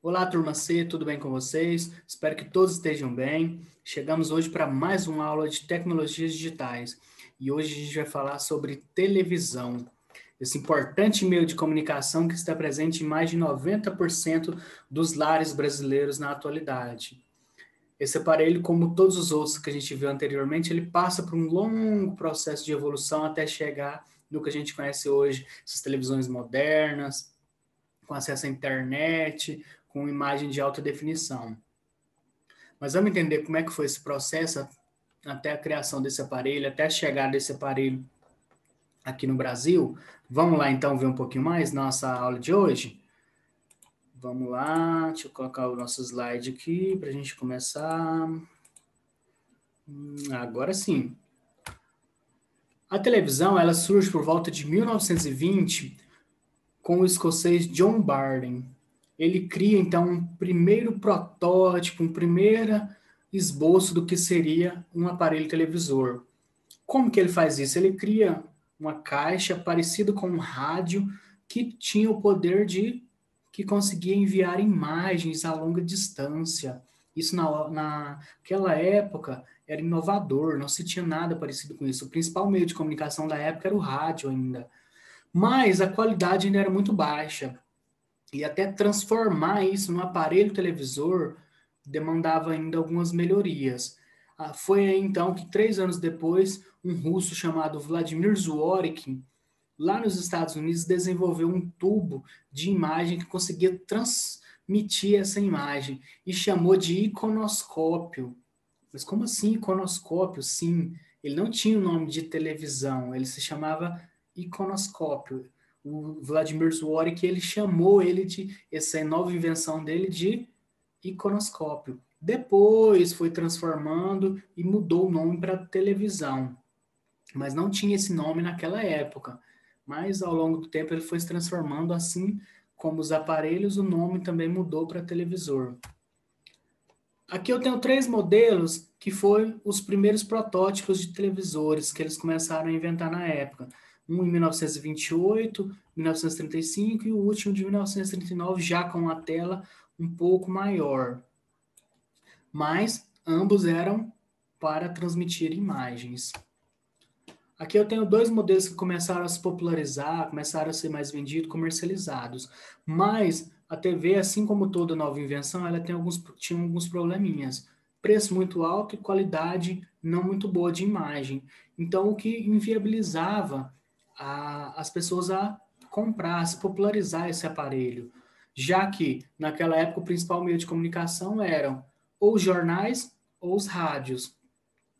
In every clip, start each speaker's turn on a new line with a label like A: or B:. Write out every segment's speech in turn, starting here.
A: Olá, turma C, tudo bem com vocês? Espero que todos estejam bem. Chegamos hoje para mais uma aula de tecnologias digitais e hoje a gente vai falar sobre televisão, esse importante meio de comunicação que está presente em mais de 90% dos lares brasileiros na atualidade. Esse aparelho, como todos os outros que a gente viu anteriormente, ele passa por um longo processo de evolução até chegar no que a gente conhece hoje, essas televisões modernas, com acesso à internet, com imagem de alta definição. Mas vamos entender como é que foi esse processo até a criação desse aparelho, até a chegada desse aparelho aqui no Brasil. Vamos lá então ver um pouquinho mais nossa aula de hoje? Vamos lá, deixa eu colocar o nosso slide aqui para a gente começar. Agora sim. A televisão ela surge por volta de 1920 com o escocês John Barden. Ele cria, então, um primeiro protótipo, um primeiro esboço do que seria um aparelho televisor. Como que ele faz isso? Ele cria uma caixa parecida com um rádio que tinha o poder que conseguia enviar imagens a longa distância. Isso naquela época era inovador, não se tinha nada parecido com isso. O principal meio de comunicação da época era o rádio ainda. Mas a qualidade ainda era muito baixa. E até transformar isso num aparelho televisor demandava ainda algumas melhorias. Foi aí, então que 3 anos depois, um russo chamado Vladimir Zworykin, lá nos Estados Unidos, desenvolveu um tubo de imagem que conseguia transmitir essa imagem e chamou de iconoscópio. Mas como assim iconoscópio? Sim, ele não tinha o nome de televisão, ele se chamava iconoscópio. O Vladimir Zworyk, ele chamou ele de, essa nova invenção dele de iconoscópio. Depois foi transformando e mudou o nome para televisão, mas não tinha esse nome naquela época. Mas ao longo do tempo ele foi se transformando, assim como os aparelhos, o nome também mudou para televisor. Aqui eu tenho 3 modelos que foram os primeiros protótipos de televisores que eles começaram a inventar na época. Um em 1928, 1935 e o último de 1939, já com uma tela um pouco maior. Mas ambos eram para transmitir imagens. Aqui eu tenho 2 modelos que começaram a se popularizar, começaram a ser mais vendidos, comercializados. Mas a TV, assim como toda nova invenção, ela tinha alguns probleminhas. Preço muito alto e qualidade não muito boa de imagem. Então, o que inviabilizava as pessoas a comprar, a se popularizar esse aparelho. Já que, naquela época, o principal meio de comunicação eram ou os jornais ou os rádios.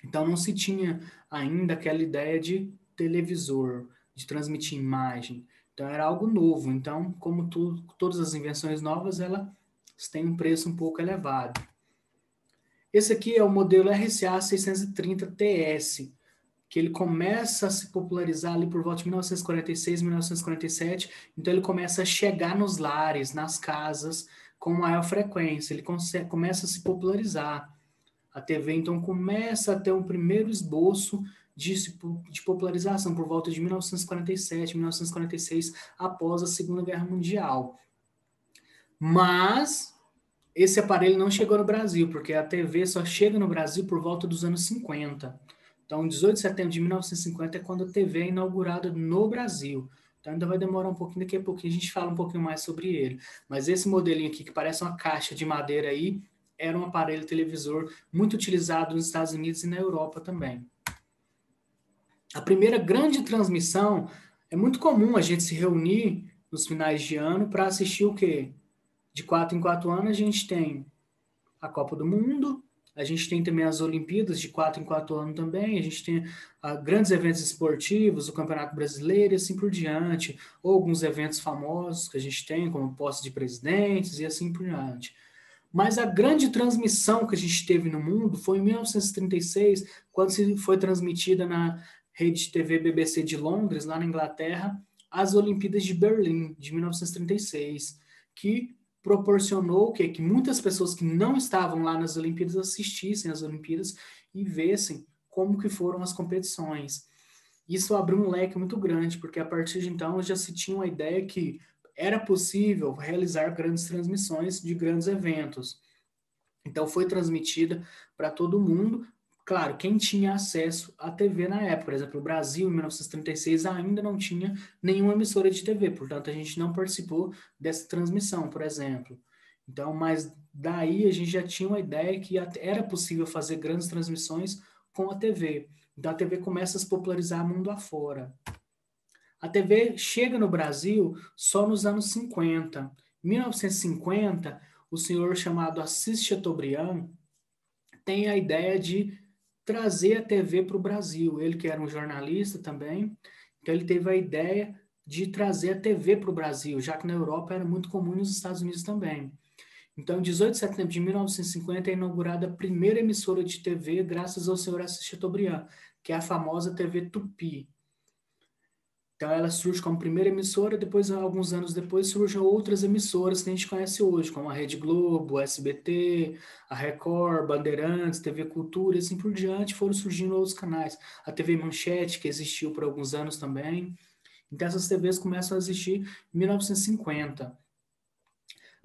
A: Então não se tinha ainda aquela ideia de televisor, de transmitir imagem. Então era algo novo. Então, como todas as invenções novas, elas têm um preço um pouco elevado. Esse aqui é o modelo RCA 630 TS, que ele começa a se popularizar ali por volta de 1946, 1947. Então ele começa a chegar nos lares, nas casas, com maior frequência. Ele começa a se popularizar. A TV, então, começa a ter um primeiro esboço de popularização por volta de 1947, 1946, após a Segunda Guerra Mundial. Mas esse aparelho não chegou no Brasil, porque a TV só chega no Brasil por volta dos anos 50. Então, 18 de setembro de 1950 é quando a TV é inaugurada no Brasil. Então, ainda vai demorar um pouquinho, daqui a pouquinho a gente fala um pouquinho mais sobre ele. Mas esse modelinho aqui, que parece uma caixa de madeira aí, era um aparelho televisor muito utilizado nos Estados Unidos e na Europa também. A primeira grande transmissão, é muito comum a gente se reunir nos finais de ano para assistir o quê? De 4 em 4 anos a gente tem a Copa do Mundo, a gente tem também as Olimpíadas de 4 em 4 anos também, a gente tem grandes eventos esportivos, o Campeonato Brasileiro e assim por diante, ou alguns eventos famosos que a gente tem, como posse de presidentes e assim por diante. Mas a grande transmissão que a gente teve no mundo foi em 1936, quando se foi transmitida na rede de TV BBC de Londres, lá na Inglaterra, as Olimpíadas de Berlim, de 1936, que proporcionou que muitas pessoas que não estavam lá nas Olimpíadas assistissem às Olimpíadas e vissem como que foram as competições. Isso abriu um leque muito grande, porque a partir de então já se tinha uma ideia que era possível realizar grandes transmissões de grandes eventos. Então foi transmitida para todo mundo. Claro, quem tinha acesso à TV na época, por exemplo, o Brasil, em 1936, ainda não tinha nenhuma emissora de TV, portanto, a gente não participou dessa transmissão, por exemplo. Então, mas daí a gente já tinha uma ideia que era possível fazer grandes transmissões com a TV. Então, a TV começa a se popularizar mundo afora. A TV chega no Brasil só nos anos 50. Em 1950, o senhor chamado Assis Chateaubriand tem a ideia de trazer a TV para o Brasil. Ele que era um jornalista também, então ele teve a ideia de trazer a TV para o Brasil, já que na Europa era muito comum e nos Estados Unidos também. Então, em 18 de setembro de 1950 é inaugurada a primeira emissora de TV graças ao senhor Assis Chateaubriand, que é a famosa TV Tupi. Então ela surge como primeira emissora, depois, alguns anos depois, surgem outras emissoras que a gente conhece hoje, como a Rede Globo, a SBT, a Record, Bandeirantes, TV Cultura e assim por diante, foram surgindo outros canais. A TV Manchete, que existiu por alguns anos também. Então essas TVs começam a existir em 1950.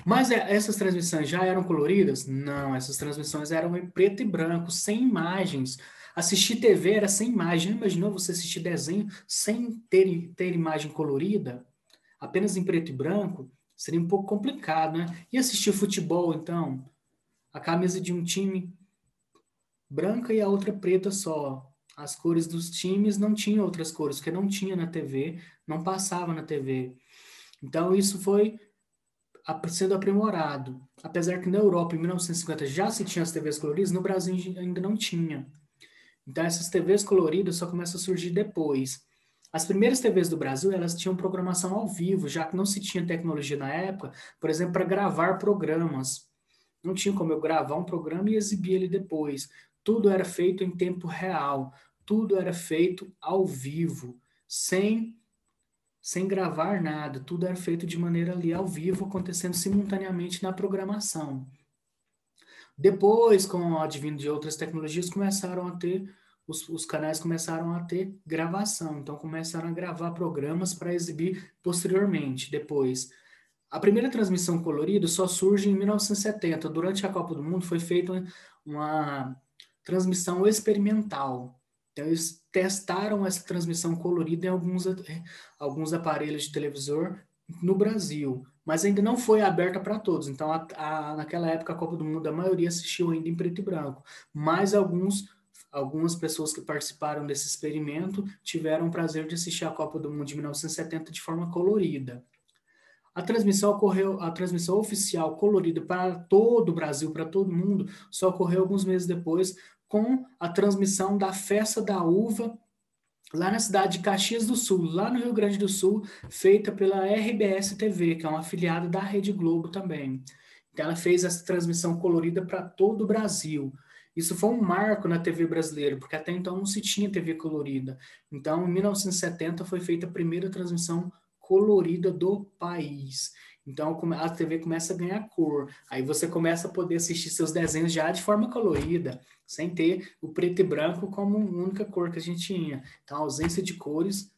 A: Mas essas transmissões já eram coloridas? Não, essas transmissões eram em preto e branco, sem imagens. Assistir TV era sem imagem. Imaginou você assistir desenho sem ter imagem colorida? Apenas em preto e branco? Seria um pouco complicado, né? E assistir futebol, então? A camisa de um time branca e a outra preta só. As cores dos times não tinham outras cores, porque não tinha na TV, não passava na TV. Então isso foi sendo aprimorado. Apesar que na Europa, em 1950, já se tinha as TVs coloridas, no Brasil ainda não tinha. Então, essas TVs coloridas só começam a surgir depois. As primeiras TVs do Brasil, elas tinham programação ao vivo, já que não se tinha tecnologia na época, por exemplo, para gravar programas. Não tinha como eu gravar um programa e exibir ele depois. Tudo era feito em tempo real. Tudo era feito ao vivo, sem gravar nada, tudo era feito de maneira ali ao vivo, acontecendo simultaneamente na programação. Depois, com o advento de outras tecnologias, começaram a ter, os canais começaram a ter gravação, então começaram a gravar programas para exibir posteriormente, depois. A primeira transmissão colorida só surge em 1970, durante a Copa do Mundo foi feita uma transmissão experimental. Então, eles testaram essa transmissão colorida em alguns aparelhos de televisor no Brasil, mas ainda não foi aberta para todos. Então, naquela época, a Copa do Mundo, a maioria assistiu ainda em preto e branco, mas algumas pessoas que participaram desse experimento tiveram o prazer de assistir a Copa do Mundo de 1970 de forma colorida. A transmissão oficial colorida para todo o Brasil, para todo mundo, só ocorreu alguns meses depois, com a transmissão da Festa da Uva, lá na cidade de Caxias do Sul, lá no Rio Grande do Sul, feita pela RBS TV, que é uma afiliada da Rede Globo também. Então, ela fez essa transmissão colorida para todo o Brasil. Isso foi um marco na TV brasileira, porque até então não se tinha TV colorida. Então, em 1970, foi feita a primeira transmissão colorida do país. Então a TV começa a ganhar cor. Aí você começa a poder assistir seus desenhos já de forma colorida, sem ter o preto e branco como única cor que a gente tinha. Então a ausência de cores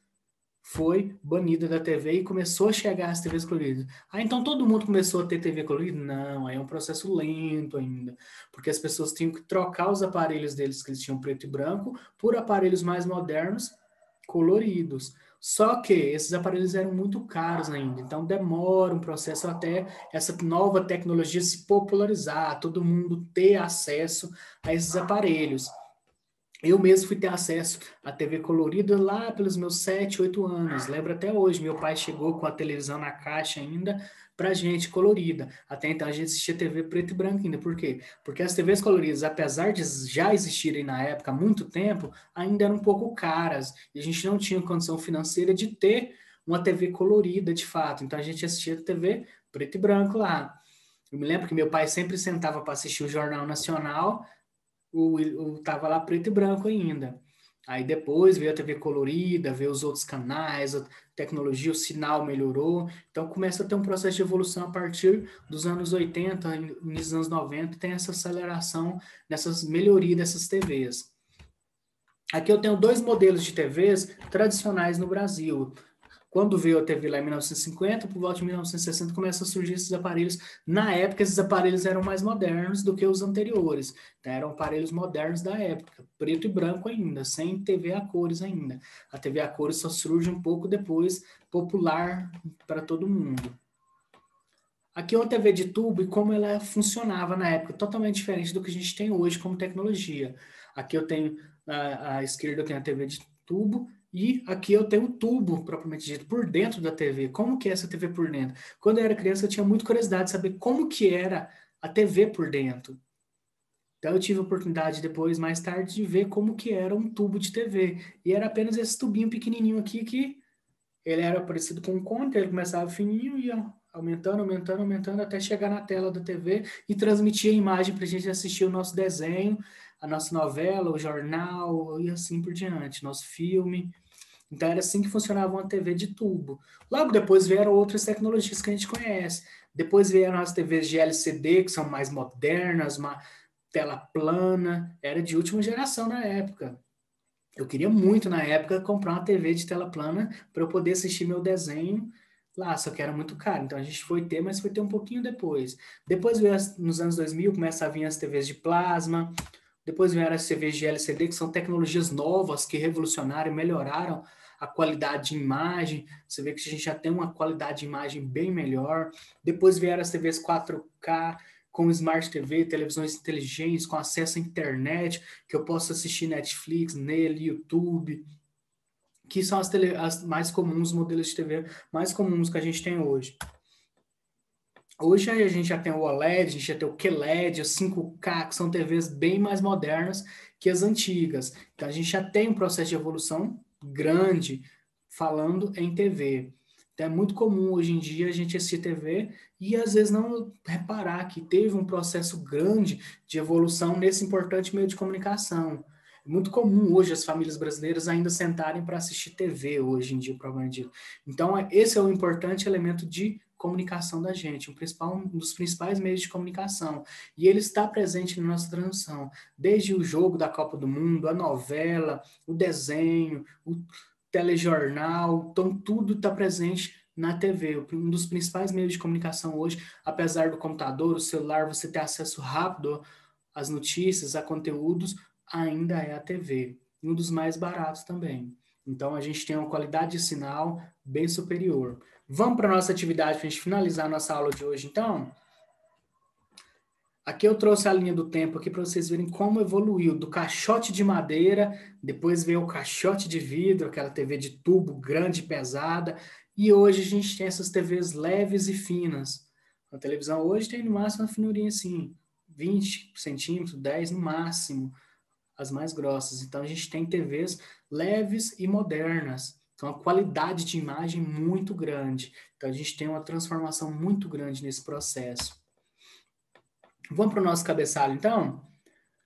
A: foi banida da TV e começou a chegar as TVs coloridas. Ah, então todo mundo começou a ter TV colorida? Não, aí é um processo lento ainda, porque as pessoas tinham que trocar os aparelhos deles, que eles tinham preto e branco, por aparelhos mais modernos, coloridos. Só que esses aparelhos eram muito caros ainda, então demora um processo até essa nova tecnologia se popularizar, todo mundo ter acesso a esses aparelhos. Eu mesmo fui ter acesso à TV colorida lá pelos meus 7, 8 anos. Lembro até hoje, meu pai chegou com a televisão na caixa ainda pra gente colorida. Até então a gente assistia TV preto e branco ainda. Por quê? Porque as TVs coloridas, apesar de já existirem na época há muito tempo, ainda eram um pouco caras. E a gente não tinha condição financeira de ter uma TV colorida de fato. Então a gente assistia TV preto e branco lá. Eu me lembro que meu pai sempre sentava para assistir o Jornal Nacional, tava lá preto e branco ainda. Aí depois veio a TV colorida, veio os outros canais, a tecnologia, o sinal melhorou. Então começa a ter um processo de evolução a partir dos anos 80, nos anos 90, tem essa aceleração nessas melhorias dessas TVs. Aqui eu tenho dois modelos de TVs tradicionais no Brasil. Quando veio a TV lá em 1950, por volta de 1960, começam a surgir esses aparelhos. Na época, esses aparelhos eram mais modernos do que os anteriores. Então, eram aparelhos modernos da época, preto e branco ainda, sem TV a cores ainda. A TV a cores só surge um pouco depois, popular para todo mundo. Aqui é uma TV de tubo e como ela funcionava na época, totalmente diferente do que a gente tem hoje como tecnologia. Aqui eu tenho, à esquerda eu tenho a TV de tubo, e aqui eu tenho o tubo, propriamente dito, por dentro da TV. Como que é essa TV por dentro? Quando eu era criança, eu tinha muita curiosidade de saber como que era a TV por dentro. Então eu tive a oportunidade depois, mais tarde, de ver como que era um tubo de TV. E era apenas esse tubinho pequenininho aqui que ele era parecido com um conta, ele começava fininho e ia aumentando, aumentando, aumentando até chegar na tela da TV e transmitir a imagem para a gente assistir o nosso desenho, a nossa novela, o jornal e assim por diante, nosso filme. Então era assim que funcionava uma TV de tubo. Logo depois vieram outras tecnologias que a gente conhece. Depois vieram as TVs de LCD, que são mais modernas, uma tela plana, era de última geração na época. Eu queria muito na época comprar uma TV de tela plana para eu poder assistir meu desenho lá, só que era muito caro. Então a gente foi ter, mas foi ter um pouquinho depois. Depois veio nos anos 2000, começa a vir as TVs de plasma. Depois vieram as TVs de LCD, que são tecnologias novas que revolucionaram, melhoraram a qualidade de imagem. Você vê que a gente já tem uma qualidade de imagem bem melhor. Depois vieram as TVs 4K com Smart TV, televisões inteligentes, com acesso à internet, que eu posso assistir Netflix nele, YouTube, que são as mais comuns, modelos de TV mais comuns que a gente tem hoje. Hoje a gente já tem o OLED, a gente já tem o QLED, o 5K, que são TVs bem mais modernas que as antigas. Então a gente já tem um processo de evolução grande falando em TV. Então é muito comum hoje em dia a gente assistir TV e às vezes não reparar que teve um processo grande de evolução nesse importante meio de comunicação. É muito comum hoje as famílias brasileiras ainda sentarem para assistir TV hoje em dia, provavelmente. Então esse é o importante elemento de comunicação da gente, um dos principais meios de comunicação. E ele está presente na nossa transição, desde o jogo da Copa do Mundo, a novela, o desenho, o telejornal, então tudo está presente na TV. Um dos principais meios de comunicação hoje, apesar do computador, o celular, você ter acesso rápido às notícias, a conteúdos, ainda é a TV. E um dos mais baratos também. Então a gente tem uma qualidade de sinal bem superior. Vamos para a nossa atividade para a gente finalizar a nossa aula de hoje, então? Aqui eu trouxe a linha do tempo aqui para vocês verem como evoluiu do caixote de madeira, depois veio o caixote de vidro, aquela TV de tubo grande e pesada, e hoje a gente tem essas TVs leves e finas. A televisão hoje tem no máximo uma finurinha assim, 20 centímetros, 10 no máximo, as mais grossas. Então a gente tem TVs leves e modernas. Então, a qualidade de imagem muito grande. Então, a gente tem uma transformação muito grande nesse processo. Vamos para o nosso cabeçalho, então?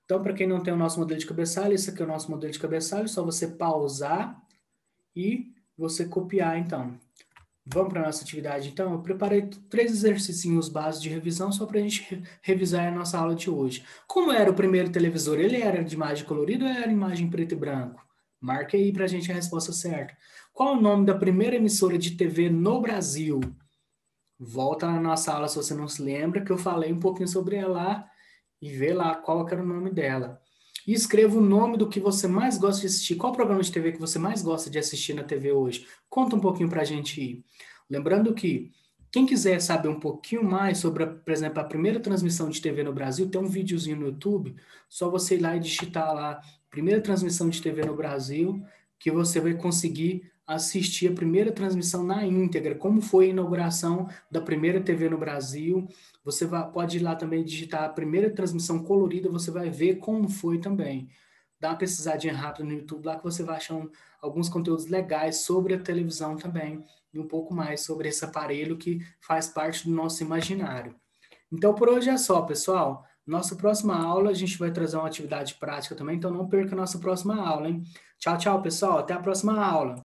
A: Então, para quem não tem o nosso modelo de cabeçalho, esse aqui é o nosso modelo de cabeçalho, é só você pausar e você copiar, então. Vamos para a nossa atividade, então? Eu preparei 3 exercícios básicos de revisão só para a gente revisar a nossa aula de hoje. Como era o primeiro televisor? Ele era de imagem colorida ou era imagem preto e branco? Marque aí para a gente a resposta certa. Qual o nome da primeira emissora de TV no Brasil? Volta na nossa aula se você não se lembra, que eu falei um pouquinho sobre ela lá e vê lá qual era o nome dela. E escreva o nome do que você mais gosta de assistir. Qual programa de TV que você mais gosta de assistir na TV hoje? Conta um pouquinho pra gente aí. Lembrando que quem quiser saber um pouquinho mais sobre, por exemplo, a primeira transmissão de TV no Brasil, tem um videozinho no YouTube, só você ir lá e digitar lá, primeira transmissão de TV no Brasil, que você vai conseguir assistir a primeira transmissão na íntegra, como foi a inauguração da primeira TV no Brasil. Você pode ir lá também digitar a primeira transmissão colorida, você vai ver como foi também. Dá uma pesquisadinha rápida no YouTube lá que você vai achar alguns conteúdos legais sobre a televisão também e um pouco mais sobre esse aparelho que faz parte do nosso imaginário. Então, por hoje é só, pessoal. Nossa próxima aula a gente vai trazer uma atividade prática também, então não perca a nossa próxima aula, hein? Tchau, tchau, pessoal. Até a próxima aula.